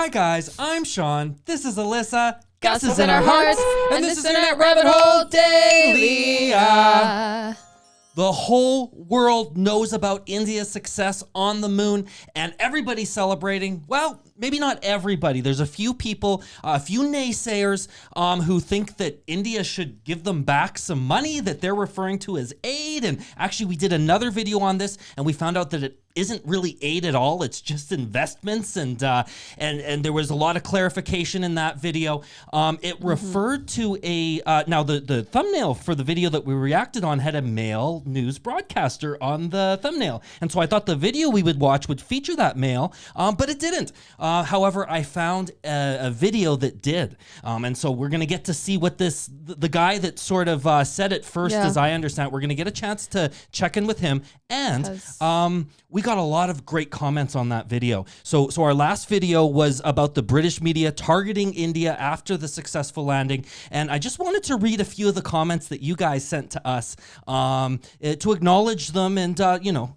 Hi guys, I'm Sean. This is Alyssa. Gus is in our hearts, and this is Internet Rabbit Hole Daily. The whole world knows about India's success on the moon, and everybody's celebrating. Well, maybe not everybody. There's a few people, a few naysayers who think that India should give them back some money that they're referring to as aid. And actually, we did another video on this, and we found out that it isn't really aid at all. It's just investments, and there was a lot of clarification in that video. It referred to a now the thumbnail for the video that we reacted on had a male news broadcaster on the thumbnail, and so I thought the video we would watch would feature that male, but it didn't. However, I found a video that did, and so we're gonna get to see what the guy that sort of said it first, as I understand it, we're gonna get a chance to check in with him, and we got a lot of great comments on that video. So our last video was about the British media targeting India after the successful landing, and I just wanted to read a few of the comments that you guys sent to us to acknowledge them and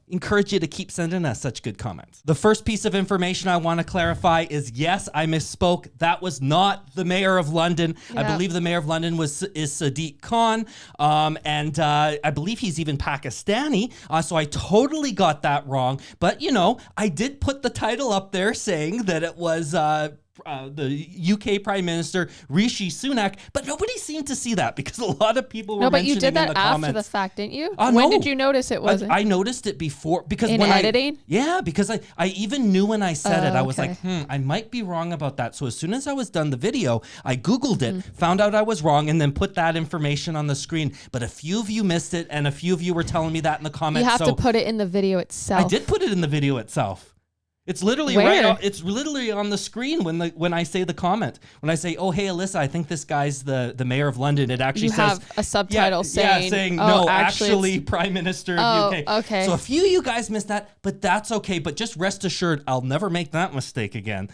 encourage you to keep sending us such good comments. The first piece of information I want to clarify is, yes, I misspoke. That was not the mayor of London. Yep. I believe the mayor of London is Sadiq Khan, and I believe he's even Pakistani, so I totally got that wrong. But, I did put the title up there saying that it was the UK Prime Minister Rishi Sunak, but nobody seemed to see that because a lot of people were mentioning in the comments. No, but you did that after the fact, didn't you? When did you notice it wasn't? I noticed it before because in editing? Because I even knew when I said it. I was like, I might be wrong about that. So as soon as I was done the video, I Googled it, found out I was wrong, and then put that information on the screen. But a few of you missed it, and a few of you were telling me that in the comments. You have to put it in the video itself. I did put it in the video itself. It's literally it's literally on the screen when I say the comment. When I say, "Oh, hey Alyssa, I think this guy's the mayor of London," it actually says have a subtitle saying no, actually Prime Minister of UK. Okay. So a few of you guys missed that, but that's okay. But just rest assured, I'll never make that mistake again.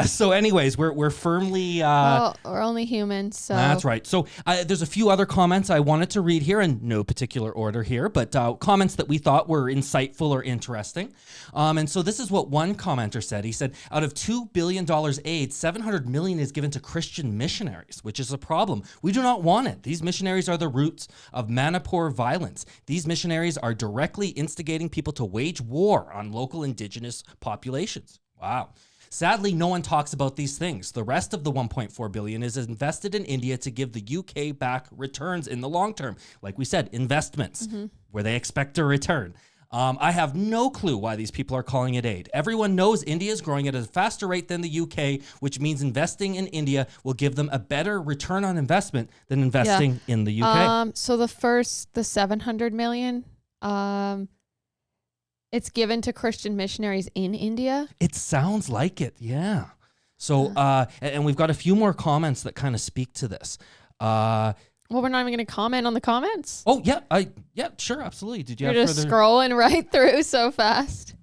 So anyways, we're firmly well, we're only humans, so that's right. So there's a few other comments I wanted to read here in no particular order here, but comments that we thought were insightful or interesting. And so this is what one commenter said. He said, out of $2 billion aid, $700 million is given to Christian missionaries, which is a problem. We do not want it. These missionaries are the roots of Manipur violence. These missionaries are directly instigating people to wage war on local indigenous populations. Wow. Sadly, no one talks about these things. The rest of the $1.4 billion is invested in India to give the UK back returns in the long term. Like we said, investments where they expect a return. I have no clue why these people are calling it aid. Everyone knows India is growing at a faster rate than the UK, which means investing in India will give them a better return on investment than investing in the UK. So the $700 million, it's given to Christian missionaries in India? It sounds like it, yeah. So, and we've got a few more comments that kind of speak to this. Well, we're not even going to comment on the comments. Oh, yeah. Yeah, sure. Absolutely. Did you You're have just scrolling right through so fast.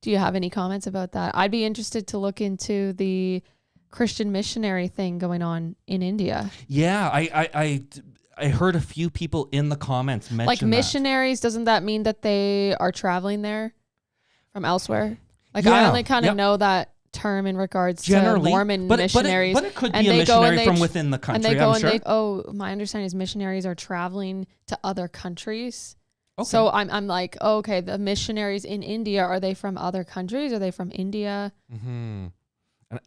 Do you have any comments about that? I'd be interested to look into the Christian missionary thing going on in India. Yeah, I heard a few people in the comments mention like missionaries. Doesn't that mean that they are traveling there from elsewhere? Like I only kind of know that term in regards to Mormon missionaries. But it could be a missionary from within the country, and they go my understanding is missionaries are traveling to other countries. Okay. So I'm like, okay, the missionaries in India, are they from other countries? Are they from India? Mm-hmm.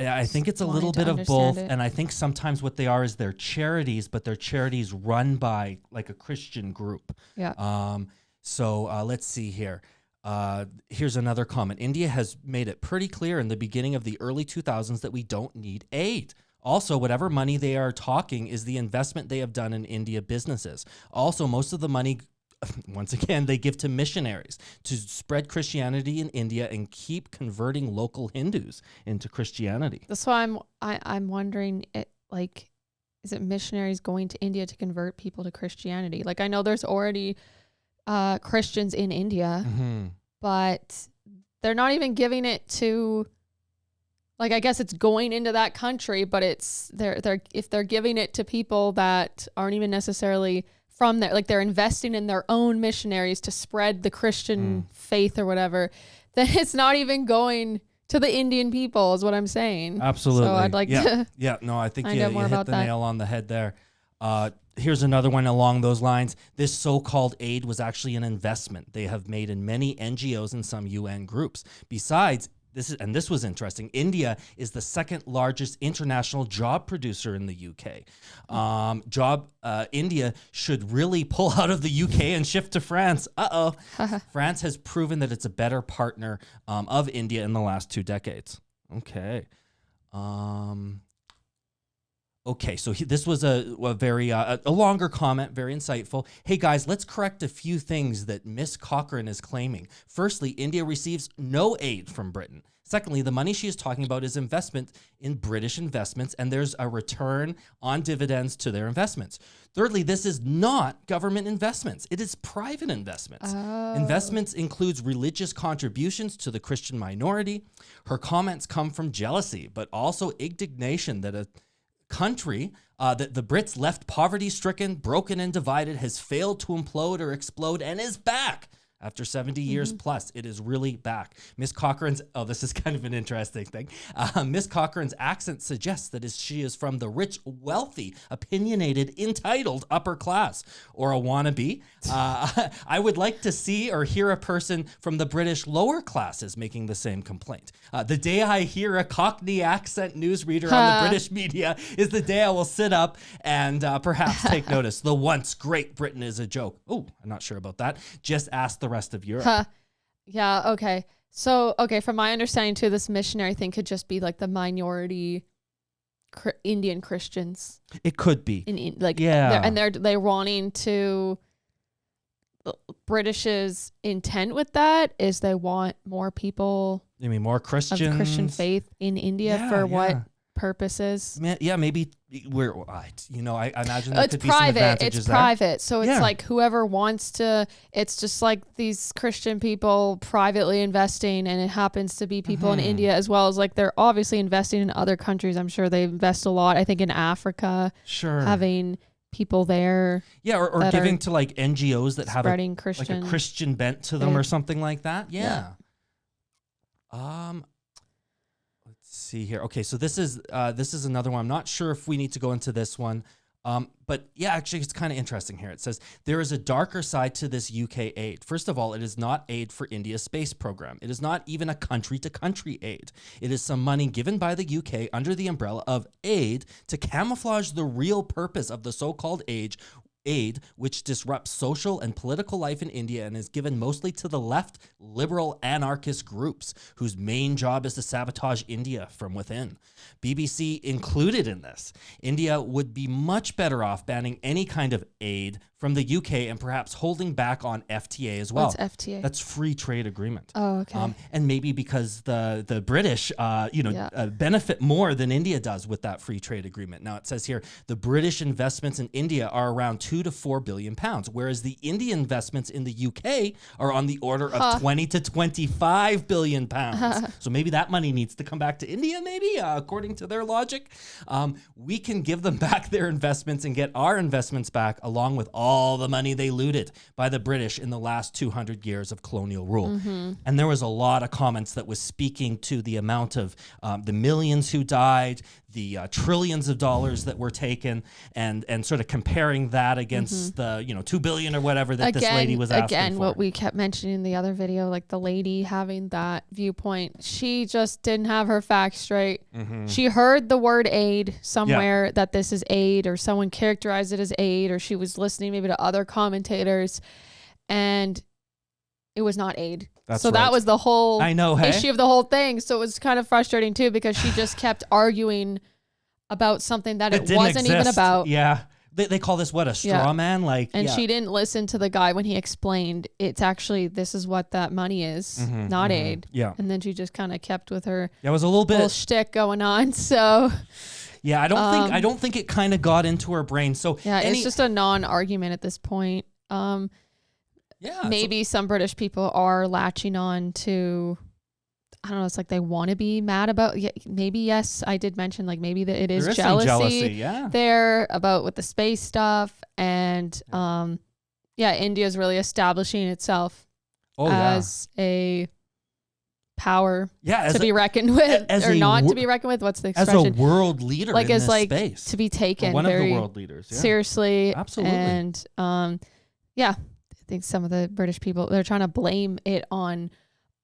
I think it's a little bit of both. And I think sometimes what they are is they're charities, but they're charities run by like a Christian group. Yeah. So let's see here. Here's another comment. India has made it pretty clear in the beginning of the early 2000s that we don't need aid. Also, whatever money they are talking is the investment they have done in India businesses. Also, most of the money, once again, they give to missionaries to spread Christianity in India and keep converting local Hindus into Christianity. That's why I'm wondering, is it missionaries going to India to convert people to Christianity? Like, I know there's already Christians in India, but they're not even giving it to, like, I guess it's going into that country, but it's if they're giving it to people that aren't even necessarily from there, like they're investing in their own missionaries to spread the Christian faith or whatever, then it's not even going to the Indian people is what I'm saying. Absolutely. So I'd like to No, I think find you out more hit about the that. nail on the head there. Here's another one along those lines. This so-called aid was actually an investment they have made in many NGOs and some UN groups. Besides, this was interesting, India is the second largest international job producer in the UK. India should really pull out of the UK and shift to France. France has proven that it's a better partner of India in the last 2 decades. Okay. Okay, so this was a very a longer comment, very insightful. Hey guys, let's correct a few things that Miss Cochrane is claiming. Firstly, India receives no aid from Britain. Secondly, the money she is talking about is investment in British investments, and there's a return on dividends to their investments. Thirdly, this is not government investments. It is private investments. Investments includes religious contributions to the Christian minority. Her comments come from jealousy, but also indignation that a country that the Brits left poverty-stricken, broken and divided, has failed to implode or explode and is back. After 70 years plus, it is really back. Miss Cochrane's, this is kind of an interesting thing. Miss Cochrane's accent suggests that she is from the rich, wealthy, opinionated, entitled upper class, or a wannabe. I would like to see or hear a person from the British lower classes making the same complaint. The day I hear a Cockney accent newsreader on the British media is the day I will sit up and perhaps take notice. The once great Britain is a joke. Oh, I'm not sure about that. Just ask the rest of Europe. Yeah, okay. So, from my understanding too, this missionary thing could just be like the minority Indian Christians. It could be. They're wanting to, British's intent with that is they want more people. You mean more Christians? Of Christian faith in India what purposes? Yeah, maybe I imagine there it's could private. be some advantages It's there. private. So it's like whoever wants to, it's just like these Christian people privately investing, and it happens to be people in India as well as like they're obviously investing in other countries. I'm sure they invest a lot. I think in Africa, having people there. Yeah, or giving to like NGOs that have a Christian bent to them or something like that. Yeah. See here. Okay, so this is another one. I'm not sure if we need to go into this one, but yeah, actually, it's kind of interesting here. It says there is a darker side to this UK aid. First of all, it is not aid for India's space program. It is not even a country-to-country aid. It is some money given by the UK under the umbrella of aid to camouflage the real purpose of the so-called aid, which disrupts social and political life in India and is given mostly to the left liberal anarchist groups whose main job is to sabotage India from within. BBC included in this. India would be much better off banning any kind of aid from the UK and perhaps holding back on FTA as well. What's FTA? That's free trade agreement. Oh, okay. And maybe because the British, benefit more than India does with that free trade agreement. Now it says here, the British investments in India are around 2 to 4 billion pounds, whereas the Indian investments in the UK are on the order of 20 to 25 billion pounds. So maybe that money needs to come back to India, according to their logic. We can give them back their investments and get our investments back along with all the money they looted by the British in the last 200 years of colonial rule. And there was a lot of comments that was speaking to the amount of the millions who died, the trillions of dollars that were taken, and sort of comparing that against the 2 billion or whatever that this lady was asking for. What we kept mentioning in the other video, like the lady having that viewpoint, she just didn't have her facts straight. She heard the word aid somewhere, that this is aid, or someone characterized it as aid, or she was listening maybe to other commentators, and it was not aid. That was the whole issue of the whole thing. So it was kind of frustrating too, because she just kept arguing about something that it wasn't even about. Yeah. They call this a straw man? She didn't listen to the guy when he explained it's actually, this is what that money is, not aid. Yeah. And then she just kind of kept with her it was a little shtick going on. So yeah, I don't think it kind of got into her brain. So yeah, it's just a non-argument at this point. Maybe some British people are latching on to, I don't know, it's like they want to be mad about, maybe, yes, I did mention like maybe that it is jealousy there about with the space stuff. And India is really establishing itself as a power Yeah, to be reckoned with, or not to be reckoned with. What's the expression? As a world leader like in as this like space. to be taken one very of the world leaders. Yeah. seriously. Absolutely. And yeah, I think some of the British people, they're trying to blame it on,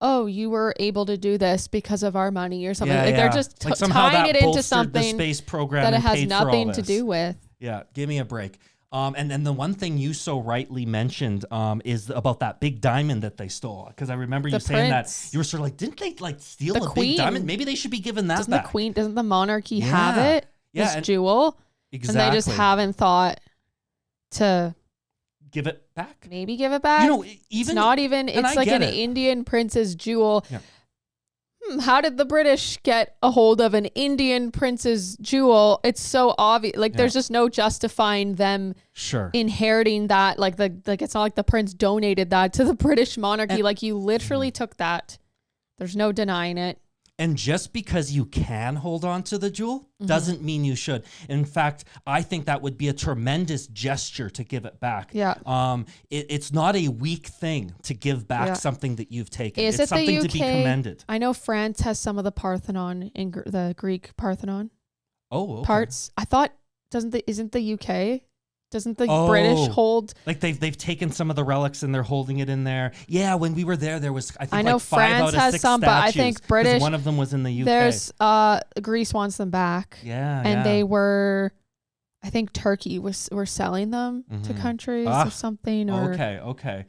oh, you were able to do this because of our money or something. Yeah, like they're just like somehow tying that it into bolstered something the space program that it and has paid for all nothing to this. do with. Yeah, give me a break. And then the one thing you so rightly mentioned is about that big diamond that they stole. Because I remember you saying that. You were sort of like, didn't they like steal a big diamond? Maybe they should be given that back. Doesn't the monarchy have it? Yeah, this jewel? Exactly. And they just haven't thought to give it back. Maybe give it back. You know, it's not even. It's like an Indian prince's jewel. Yeah. How did the British get a hold of an Indian prince's jewel? It's so obvious. Like there's just no justifying them inheriting that. Like it's not like the prince donated that to the British monarchy. Like you literally took that. There's no denying it. And just because you can hold on to the jewel doesn't mean you should. In fact, I think that would be a tremendous gesture to give it back. Yeah. It's not a weak thing to give back something that you've taken. It's something to be commended. I know France has some of the Parthenon in the Greek Parthenon. Oh, okay. Parts. I thought isn't the UK? Doesn't the British hold? Like they've taken some of the relics and they're holding it in there. Yeah, when we were there was I think know like 5 France out of 6 has some, statues, but I think British. One of them was in the UK. There's Greece wants them back. Yeah, and they were. I think Turkey were selling them to countries or something. Or okay.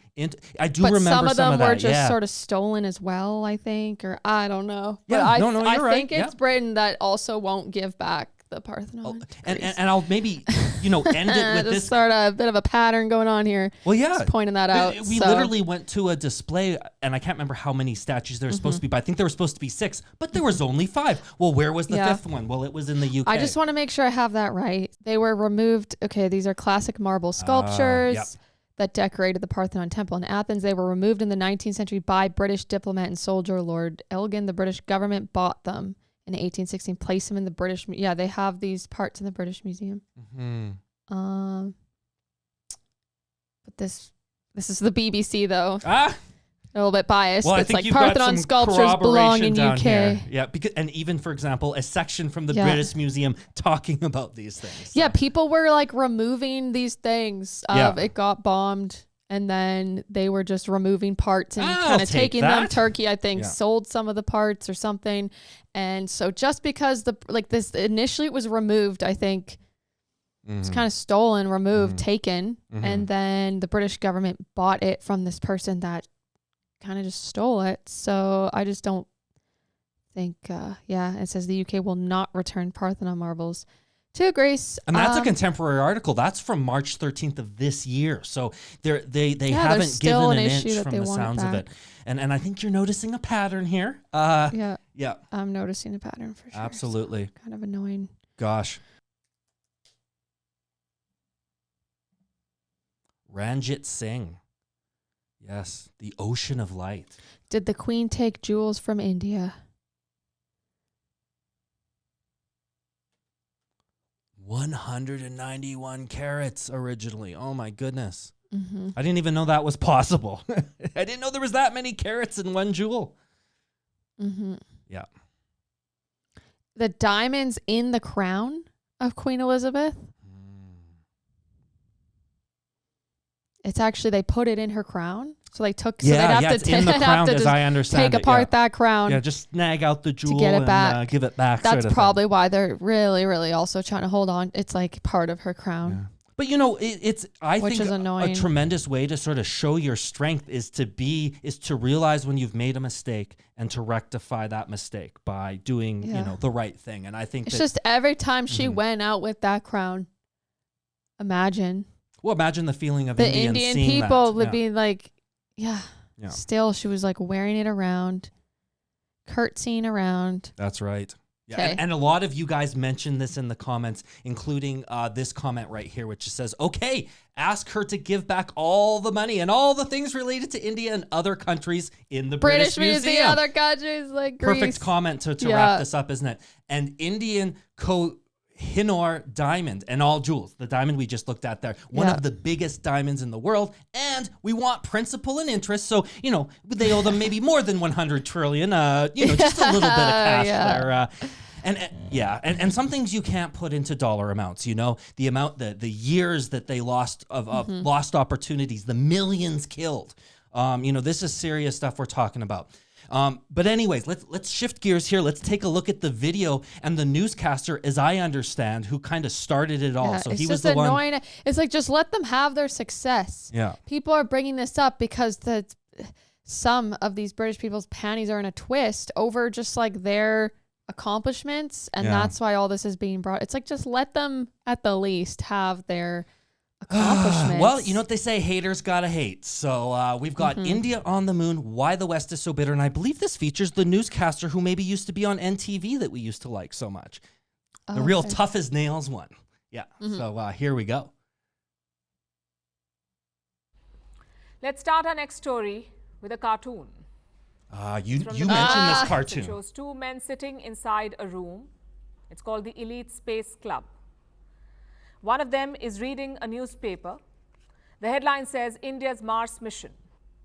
I do remember some of them were that, just sort of stolen as well. I think, or I don't know. Yeah, but I think it's Britain that also won't give back the Parthenon. And I'll maybe end it with this sort of a bit of a pattern going on here. Well, yeah, just pointing that out. We literally went to a display, and I can't remember how many statues there were supposed to be, but I think there were supposed to be 6, but there was only 5. Well, where was the 5th one? Well, it was in the UK. I just want to make sure I have that right. They were removed. Okay, these are classic marble sculptures that decorated the Parthenon temple in Athens. They were removed in the 19th century by British diplomat and soldier Lord Elgin. The British government bought them in 1816, placed them in the British. Yeah, they have these parts in the British Museum. But this is the BBC though. A little bit biased. Well, it's like Parthenon sculptures belong in UK. Here. Yeah, and even for example, a section from the British Museum talking about these things. So. Yeah, people were like removing these things. It got bombed. And then they were just removing parts and kind of taking them. Turkey, I think, sold some of the parts or something. And so just because this initially it was removed, I think it's kind of stolen, removed, taken. And then the British government bought it from this person that kind of just stole it. So I just don't think, it says the UK will not return Parthenon marbles to Greece. And that's a contemporary article. That's from March 13th of this year. So they haven't given an inch from the sounds of it. And I think you're noticing a pattern here. Yeah. I'm noticing a pattern for sure. Absolutely. So kind of annoying. Gosh. Ranjit Singh. Yes. The Ocean of Light. Did the Queen take jewels from India? 191 carats originally. Oh my goodness. I didn't even know that was possible. I didn't know there was that many carats in one jewel. Yeah. The diamonds in the crown of Queen Elizabeth. It's actually, they put it in her crown. So they took, so they'd have to, in the crown, as I understand take apart that crown. Yeah, just snag out the jewel to get it and back. Give it back. That's probably why they're really, really also trying to hold on. It's like part of her crown. Yeah. But I think a tremendous way to sort of show your strength is to realize when you've made a mistake and to rectify that mistake by doing the right thing. And I think it's just every time she went out with that crown, imagine the feeling of the Indian people being like, still she was like wearing it around, curtsying around. That's right. Yeah, and a lot of you guys mentioned this in the comments, including this comment right here, which says, okay, ask her to give back all the money and all the things related to India and other countries in the British Museum. Other countries like Greece. Perfect comment to wrap this up, isn't it? And Koh-i-Noor diamond and all jewels. The diamond we just looked at there, one of the biggest diamonds in the world, and we want principal and interest. So they owe them maybe more than 100 trillion. Just a little bit of cash there. And some things you can't put into dollar amounts. The amount, the years that they lost of lost opportunities, the millions killed. This is serious stuff we're talking about. But anyways, let's shift gears here. Let's take a look at the video and the newscaster, as I understand, who kind of started it all. So he was the one. Annoying. It's like, just let them have their success. Yeah. People are bringing this up because some of these British people's panties are in a twist over just like their accomplishments, and that's why all this is being brought. It's like, just let them at the least have their accomplishments. Well, you know what they say, haters gotta hate. So we've got India on the moon, why the West is so bitter, and I believe this features the newscaster who maybe used to be on NTV that we used to like so much. The real tough as nails one. Yeah, so here we go. Let's start our next story with a cartoon. You mentioned this cartoon. It shows two men sitting inside a room. It's called the Elite Space Club. One of them is reading a newspaper. The headline says, India's Mars mission.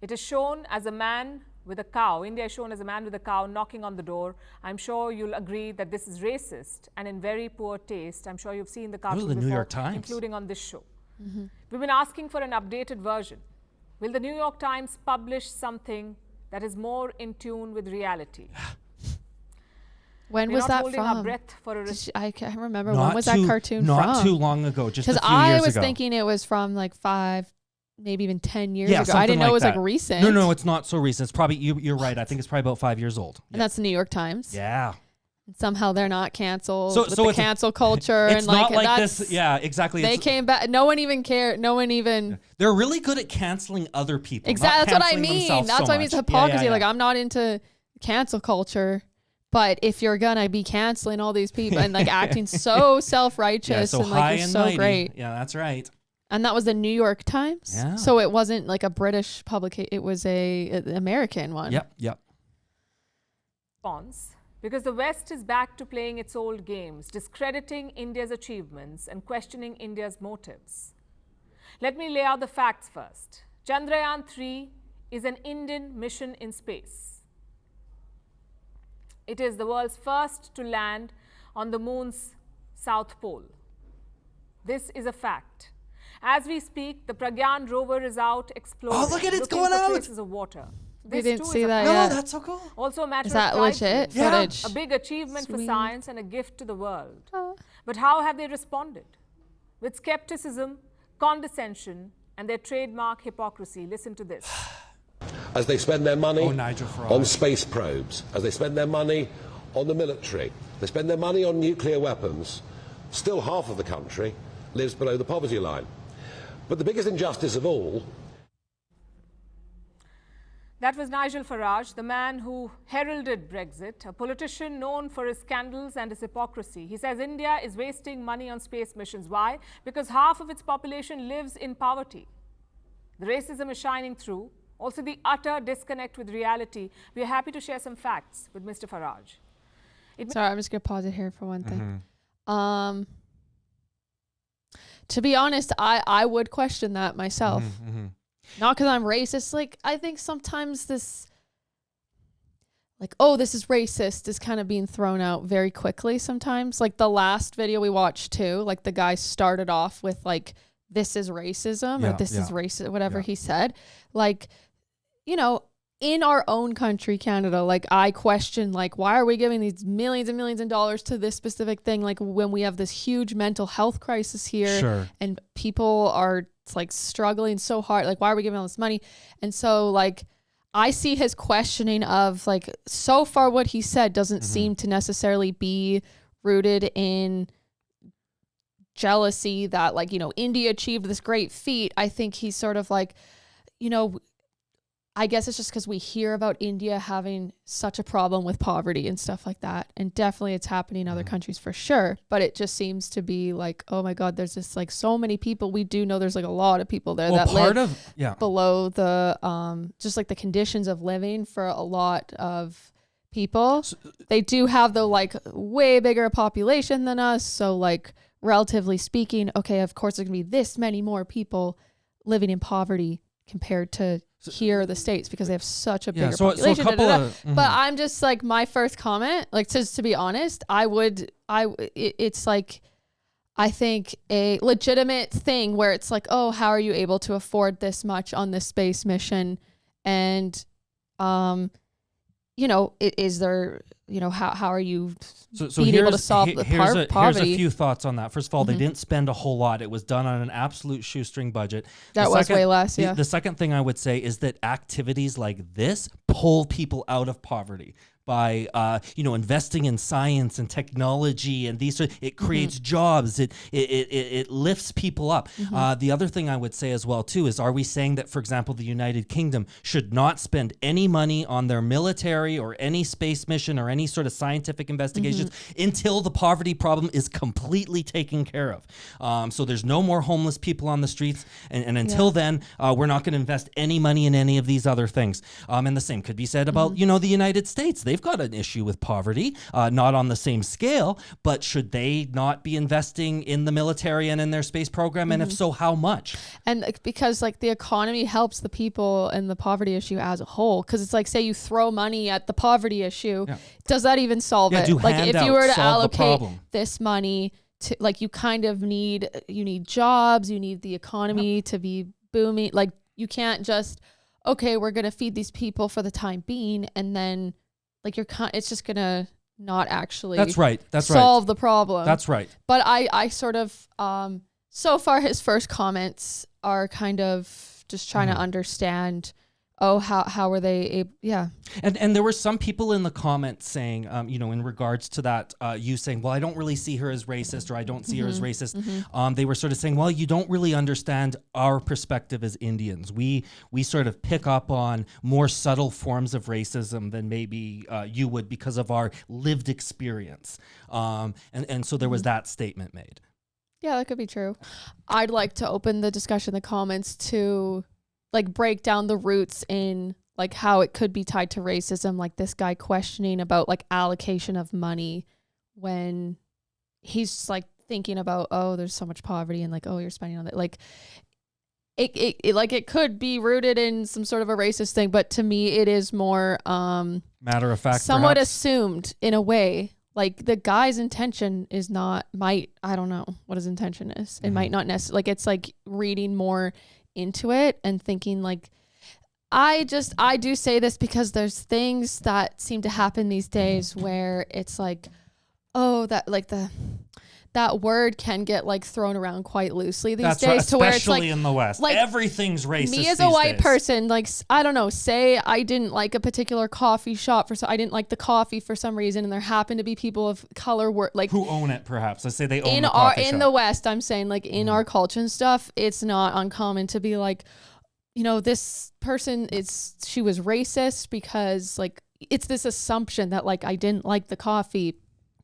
It is shown as a man with a cow. India is shown as a man with a cow knocking on the door. I'm sure you'll agree that this is racist and in very poor taste. I'm sure you've seen the cartoon before, New York Times, including on this show. We've been asking for an updated version. Will the New York Times publish something that is more in tune with reality? When was that from? Our breath for I can't remember. When was that cartoon from? Not too long ago, just a few years ago. Because I was thinking it was from like 5, maybe even 10 years ago. I didn't know it was like recent. No, it's not so recent. It's probably, you're right. I think it's probably about 5 years old. And that's the New York Times? Yeah. And somehow they're not canceled with the cancel culture. It's not like this. Yeah, exactly. They came back. No one even cared. No one even. They're really good at canceling other people. Exactly. That's what I mean. That's what I mean. It's hypocrisy. Like, I'm not into cancel culture. But if you're gonna be canceling all these people and like acting so self-righteous and like you're so great. Yeah, that's right. And that was the New York Times. Yeah. So it wasn't like a British publication, it was an American one. Yep. Response, because the West is back to playing its old games, discrediting India's achievements and questioning India's motives. Let me lay out the facts first. Chandrayaan-3 is an Indian mission in space. It is the world's first to land on the moon's south pole. This is a fact. As we speak, the Pragyan rover is out exploring. Oh, look at it, it's going out. Traces of water. We didn't see that yet. No, that's so cool. Also a matter is that of legit footage? A big achievement for science and a gift to the world. But how have they responded? With skepticism, condescension, and their trademark hypocrisy. Listen to this. As they spend their money on space probes, as they spend their money on the military, they spend their money on nuclear weapons, still half of the country lives below the poverty line. But the biggest injustice of all... That was Nigel Farage, the man who heralded Brexit, a politician known for his scandals and his hypocrisy. He says India is wasting money on space missions. Why? Because half of its population lives in poverty. The racism is shining through. Also, the utter disconnect with reality. We are happy to share some facts with Mr. Farage. Sorry, I'm just going to pause it here for one thing. To be honest, I would question that myself. Not because I'm racist. Like, I think sometimes this, like, oh, this is racist is kind of being thrown out very quickly sometimes. Like the last video we watched too, like the guy started off with like, this is racism or this is racist, whatever he said. Like, you know, in our own country, Canada, like I question, like, why are we giving these millions and millions of dollars to this specific thing? Like when we have this huge mental health crisis here and people are like struggling so hard, like, why are we giving all this money? And so like, I see his questioning of like, so far what he said doesn't seem to necessarily be rooted in jealousy that like, you know, India achieved this great feat. I think he's sort of like, you know, I guess it's just because we hear about India having such a problem with poverty and stuff like that. And definitely it's happening in other countries for sure. But it just seems to be like, oh my God, there's just like so many people. We do know there's like a lot of people there that live below the, just like the conditions of living for a lot of people. They do have the like way bigger population than us. So like relatively speaking, okay, of course there's gonna be this many more people living in poverty compared to here the States because they have such a bigger population. So a couple of, But I'm just like, my first comment, like to be honest, it's like, I think a legitimate thing where it's like, oh, how are you able to afford this much on this space mission? And, you know, is there, you know, how are you being able to solve the poverty? Here's a few thoughts on that. First of all, they didn't spend a whole lot. It was done on an absolute shoestring budget. That was way less, yeah. The second thing I would say is that activities like this pull people out of poverty. By investing in science and technology and it creates jobs. It lifts people up. The other thing I would say as well too is, are we saying that, for example, the United Kingdom should not spend any money on their military or any space mission or any sort of scientific investigations until the poverty problem is completely taken care of? So there's no more homeless people on the streets, and until then, we're not going to invest any money in any of these other things. And the same could be said about the United States. They've got an issue with poverty, not on the same scale, but should they not be investing in the military and in their space program? And if so, how much? And because like the economy helps the people and the poverty issue as a whole, because it's like, say you throw money at the poverty issue, does that even solve it? Like if you were to allocate this money to, like, you kind of need jobs, you need the economy to be booming. Like you can't just, okay, we're going to feed these people for the time being, and then like it's just gonna not actually solve the problem. That's right. But I sort of so far his first comments are kind of just trying to understand, how are they able, And there were some people in the comments saying, in regards to that, you saying, well, I don't really see her as racist, or I don't see her as racist. They were sort of saying, well, you don't really understand our perspective as Indians. We sort of pick up on more subtle forms of racism than maybe you would because of our lived experience. And so there was that statement made. Yeah, that could be true. I'd like to open the discussion, the comments, to like break down the roots in like how it could be tied to racism, like this guy questioning about like allocation of money when he's like thinking about, oh, there's so much poverty and like, oh, you're spending on that. Like it could be rooted in some sort of a racist thing, but to me it is more matter of fact, somewhat perhaps assumed in a way. Like the guy's intention is I don't know what his intention is. It might not necessarily, like, it's like reading more into it and thinking like, I do say this because there's things that seem to happen these days where it's like, oh, that like that word can get like thrown around quite loosely these days, right, to where it's like, in the West, like everything's racist. Me as a white person, like, I don't know, say I didn't like a particular coffee shop I didn't like the coffee for some reason, and there happen to be people of color like who own it. Perhaps let's say they own the coffee shop. In the West, I'm saying like in our culture and stuff, it's not uncommon to be like, this person she was racist because like it's this assumption that like I didn't like the coffee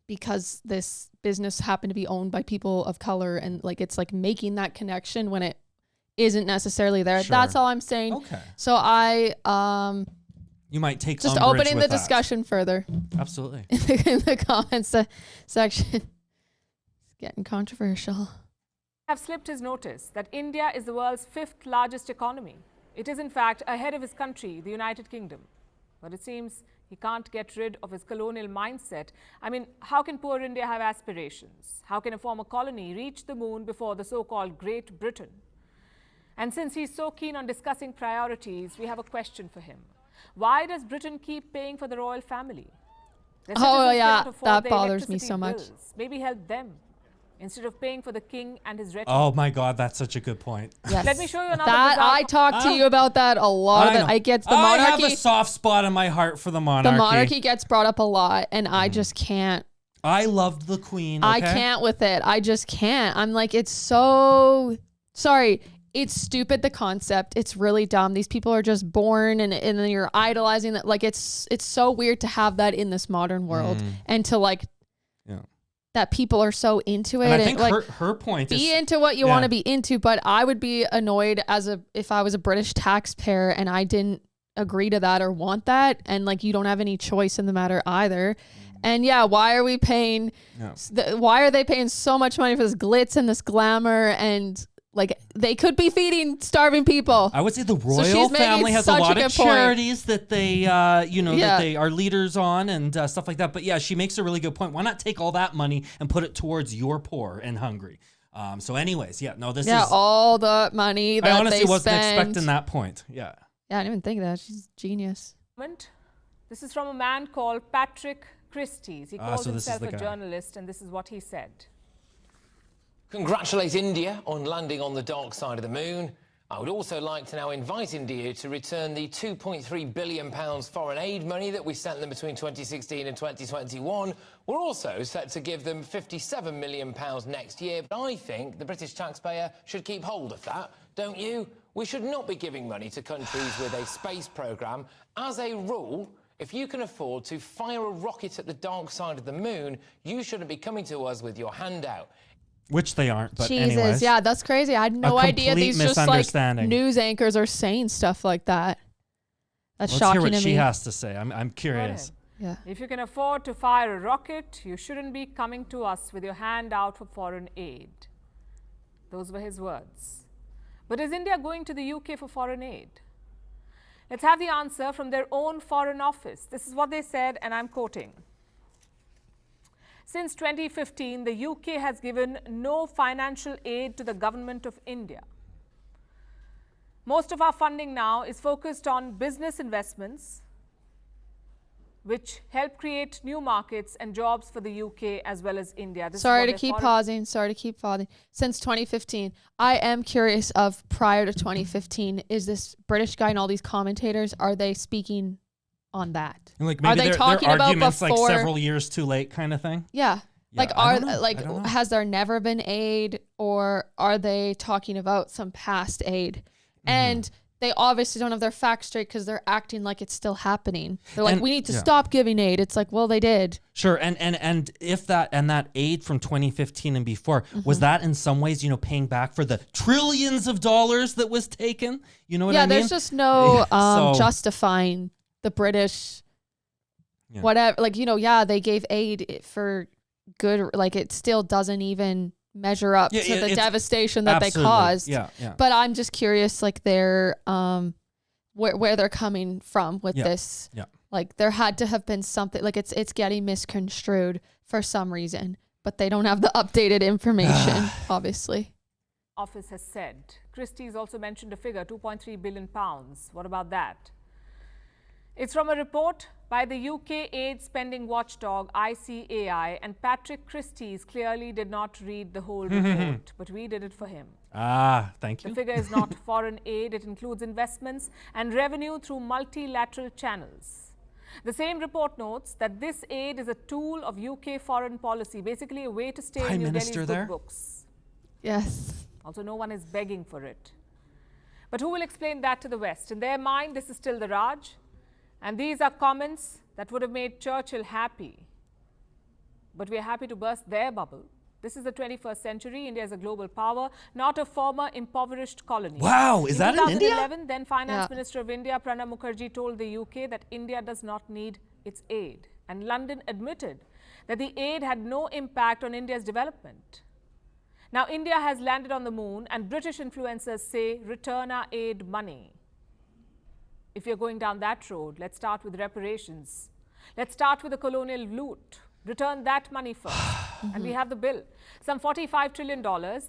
because this business happened to be owned by people of color, and like it's like making that connection when it isn't necessarily there. Sure. That's all I'm saying. Okay. So you might take just opening the discussion further. Absolutely. In the comments section. It's getting controversial. Have slipped his notice that India is the world's 5th largest economy. It is in fact ahead of his country, the United Kingdom. But it seems he can't get rid of his colonial mindset. I mean, how can poor India have aspirations? How can a former colony reach the moon before the so-called Great Britain? And since he's so keen on discussing priorities, we have a question for him. Why does Britain keep paying for the royal family? Oh yeah, that bothers me so much. Maybe help them instead of paying for the king and his retinue. Oh my God, that's such a good point. Yes. Let me show you another. I talk to you about that a lot. I get the monarchy. I have a soft spot in my heart for the monarchy. The monarchy gets brought up a lot, and I just can't. I loved the Queen. Okay? I can't with it. I just can't. I'm like, it's so sorry. It's stupid, the concept. It's really dumb. These people are just born and then you're idolizing that. Like it's so weird to have that in this modern world and to like that people are so into it. And I think like, her point be is into what you want to be into, but I would be annoyed if I was a British taxpayer and I didn't agree to that or want that, and like you don't have any choice in the matter either. And yeah, why are we paying? Why are they paying so much money for this glitz and this glamour? And like they could be feeding starving people. I would say the royal family has a lot of charities that they, that they are leaders on and stuff like that. But yeah, she makes a really good point. Why not take all that money and put it towards your poor and hungry? So anyways, this is... all the money that I honestly they wasn't spend. expecting that point. Yeah. Yeah, I didn't even think of that. She's genius. This is from a man called Patrick Christie's. He calls so this is himself the a guy. journalist, and this is what he said. Congratulate India on landing on the dark side of the moon. I would also like to now invite India to return the £2.3 billion foreign aid money that we sent them between 2016 and 2021. We're also set to give them £57 million next year. But I think the British taxpayer should keep hold of that, don't you? We should not be giving money to countries with a space programme. As a rule, if you can afford to fire a rocket at the dark side of the moon, you shouldn't be coming to us with your hand out. Which they aren't, but Jesus, anyways. yeah, that's crazy. I had no idea these just like news anchors are saying stuff like that. That's Let's shocking hear what to she me. has to say. I'm curious. Yeah. If you can afford to fire a rocket, you shouldn't be coming to us with your hand out for foreign aid. Those were his words. But is India going to the UK for foreign aid? Let's have the answer from their own Foreign Office. This is what they said, and I'm quoting. Since 2015, the UK has given no financial aid to the government of India. Most of our funding now is focused on business investments, which help create new markets and jobs for the UK as well as India. Sorry to keep pausing. Since 2015, I am curious of prior to 2015, is this British guy and all these commentators, are they speaking on that? Like maybe are they talking their about arguments before, like several years too late kind of thing? Yeah. Like I don't know. has there never been aid, or are they talking about some past aid? And they obviously don't have their facts straight because they're acting like it's still happening. They're like, we need to stop giving aid. It's like, well, they did. Sure, and if that aid from 2015 and before, was that in some ways, paying back for the trillions of dollars that was taken? You know what I mean? Yeah, there's just no justifying the British whatever. Like, they gave aid for good. Like, it still doesn't even measure up to the devastation that they caused. Yeah. But I'm just curious, like their where they're coming from with this. Yeah. Like there had to have been something, like it's getting misconstrued for some reason, but they don't have the updated information, obviously. Office has said. Christie's also mentioned a figure, £2.3 billion. What about that? It's from a report by the UK aid spending watchdog ICAI, and Patrick Christie's clearly did not read the whole report, but we did it for him. Thank you. The figure is not foreign aid. It includes investments and revenue through multilateral channels. The same report notes that this aid is a tool of UK foreign policy, basically a way to stay in New Delhi's good books. Yes. Also, no one is begging for it. But who will explain that to the West? In their mind, this is still the Raj. And these are comments that would have made Churchill happy. But we are happy to burst their bubble. This is the 21st century. India is a global power, not a former impoverished colony. Wow, is that in India? In 2011, then Finance Minister of India, Pranab Mukherjee, told the UK that India does not need its aid. And London admitted that the aid had no impact on India's development. Now, India has landed on the moon, and British influencers say, return our aid money. If you're going down that road, let's start with reparations. Let's start with the colonial loot. Return that money first. And we have the bill. Some $45 trillion.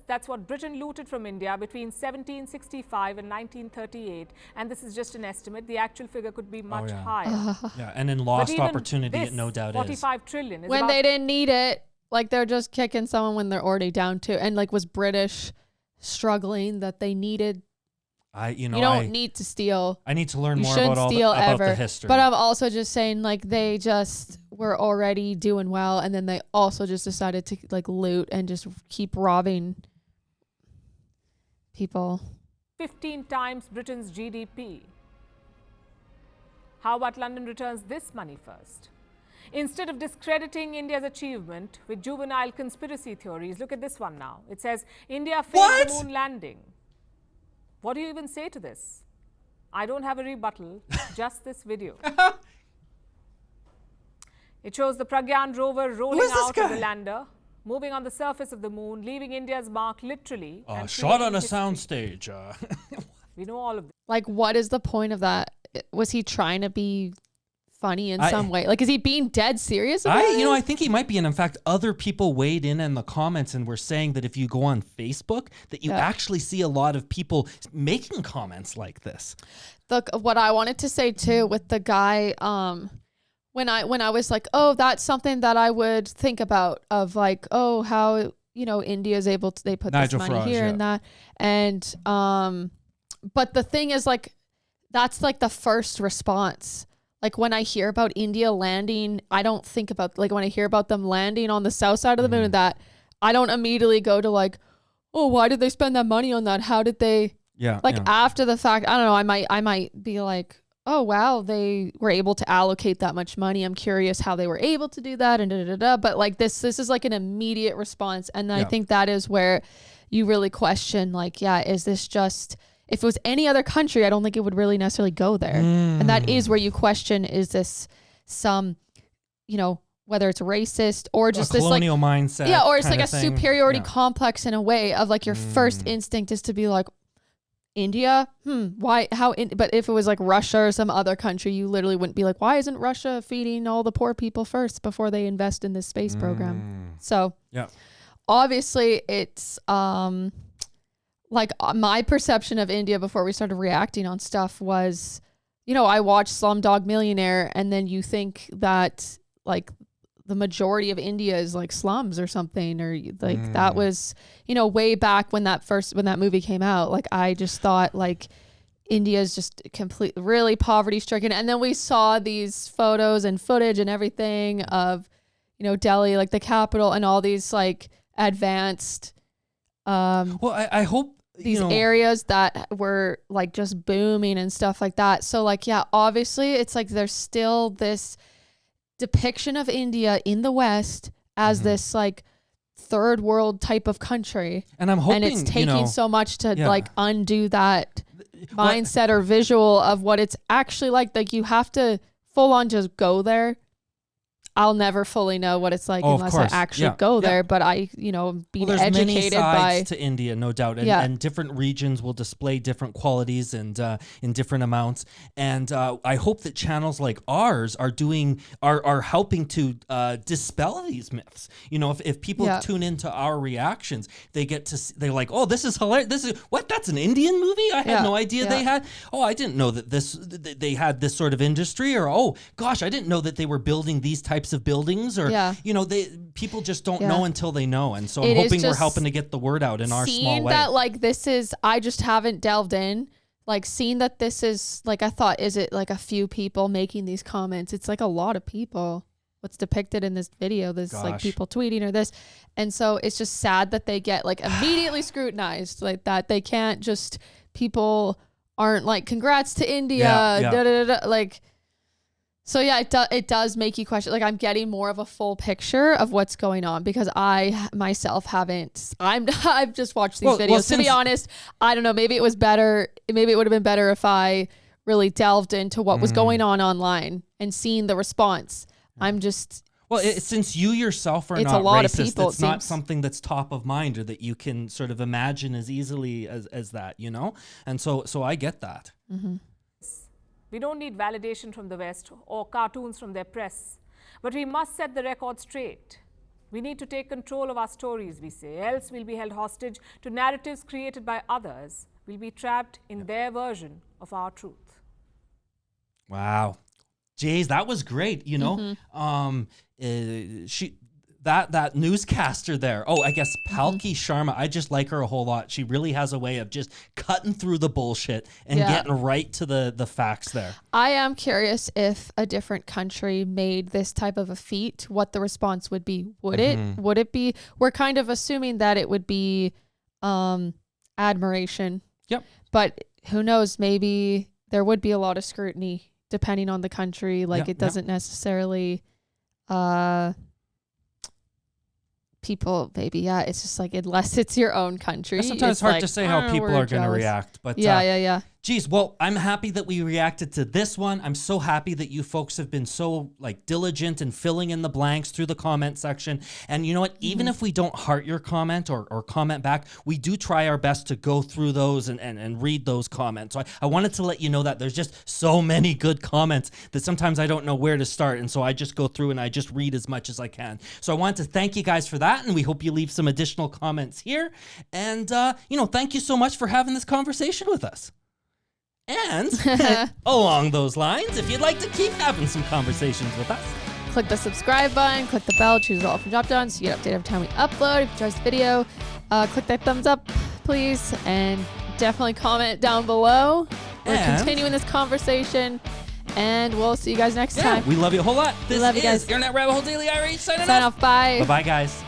That's what Britain looted from India between 1765 and 1938. And this is just an estimate. The actual figure could be much higher. Yeah, and in lost opportunity, it no doubt is. $45 trillion is when they didn't need it, like they're just kicking someone when they're already down to, and like was British struggling that they needed. You don't need to steal. I need to learn more about the history. But I'm also just saying, like, they just were already doing well, and then they also just decided to like loot and just keep robbing people. 15 times Britain's GDP. How about London returns this money first? Instead of discrediting India's achievement with juvenile conspiracy theories, look at this one now. It says, India failed the moon landing. What do you even say to this? I don't have a rebuttal, just this video. It shows the Pragyan rover rolling out of the lander, moving on the surface of the moon, leaving India's mark literally. And Shot on a history. soundstage. We know all of this. Like, what is the point of that? Was he trying to be funny in some way? Like, is he being dead serious about it? I think he might be. And in fact, other people weighed in the comments and were saying that if you go on Facebook, that you actually see a lot of people making comments like this. Look, what I wanted to say too with the guy, when I was like, oh, that's something that I would think about, of like, oh, how, India is able to, they put Nigel this money Farage, here and that. And, but the thing is, like, that's like the first response. Like, when I hear about India landing, I don't think about, like, when I hear about them landing on the south side of the moon, that I don't immediately go to like, oh, why did they spend that money on that? How did they, after the fact, I don't know, I might be like, oh, wow, they were able to allocate that much money. I'm curious how they were able to do that, and But like this is like an immediate response. And I think that is where you really question, like, is this just, if it was any other country, I don't think it would really necessarily go there. And that is where you question, is this some, whether it's racist or just this like colonial mindset. Yeah, or it's like a superiority complex in a way of like your first instinct is to be like, India? Why? How? But if it was like Russia or some other country, you literally wouldn't be like, why isn't Russia feeding all the poor people first before they invest in this space program? So obviously it's like my perception of India before we started reacting on stuff was, I watched Slumdog Millionaire, and then you think that like the majority of India is like slums or something, or like that was, way back when that movie came out. Like, I just thought like India's just really poverty stricken. And then we saw these photos and footage and everything of, Delhi, like the capital, and all these like advanced, I hope these areas that were like just booming and stuff like that. So like, obviously it's like, there's still this depiction of India in the West as this like third world type of country, and I'm hoping, and it's taking so much to like undo that mindset or visual of what it's actually like. Like, you have to full on just go there. I'll never fully know what it's like unless I actually go there. But I, being there's educated many sides by to India, no doubt, and different regions will display different qualities and in different amounts. And I hope that channels like ours are helping to dispel these myths. If people tune into our reactions, they get to they're like, oh, this is hilarious. This is what? That's an Indian movie? I had no idea they had. Oh, I didn't know that they had this sort of industry. Or oh gosh, I didn't know that they were building these types of buildings, or people just don't know until they know. And so I'm hoping we're helping to get the word out in our small way. That like this is, I just haven't delved in, like seeing that this is like, I thought, is it like a few people making these comments? It's like a lot of people. What's depicted in this video, this like people tweeting or this. And so it's just sad that they get like immediately scrutinized like that. They can't just, people aren't like, congrats to India, like. So it does make you question. Like, I'm getting more of a full picture of what's going on, because I myself haven't. I've just watched these videos. To be honest, I don't know. Maybe it was better. Maybe it would have been better if I really delved into what was going on online and seen the response. I'm just. Well, since you yourself are not a lot racist, of people, it's not something that's top of mind or that you can sort of imagine as easily as that, And so I get that. Mm-hmm. We don't need validation from the West or cartoons from their press, but we must set the record straight. We need to take control of our stories, we say, else we'll be held hostage to narratives created by others. We'll be trapped in their version of our truth. Wow. Jays, that was great. That newscaster there. Oh, I guess Palki Sharma. I just like her a whole lot. She really has a way of just cutting through the bullshit and getting right to the facts there. I am curious if a different country made this type of a feat, what the response would be. Would it be, we're kind of assuming that it would be admiration. Yep. But who knows, maybe there would be a lot of scrutiny depending on the country. Like it doesn't necessarily people, maybe, it's just like, unless it's your own country. Sometimes it's hard to say how people are going to react. But yeah. Geez, well, I'm happy that we reacted to this one. I'm so happy that you folks have been so diligent in filling in the blanks through the comment section. And you know what? Even if we don't heart your comment or comment back, we do try our best to go through those and read those comments. So I wanted to let you know that there's just so many good comments that sometimes I don't know where to start. And so I just go through and I just read as much as I can. So I want to thank you guys for that. And we hope you leave some additional comments here. And, thank you so much for having this conversation with us. And along those lines, if you'd like to keep having some conversations with us, click the subscribe button, click the bell, choose all from drop down so you get updated every time we upload. If you enjoyed this video, click that thumbs up, please, and definitely comment down below. We're continuing this conversation, and we'll see you guys next time. We love you a whole lot. We love you guys. Internet Rabbit Hole Daily RH signing Sign off. off. Bye. Bye-bye, guys.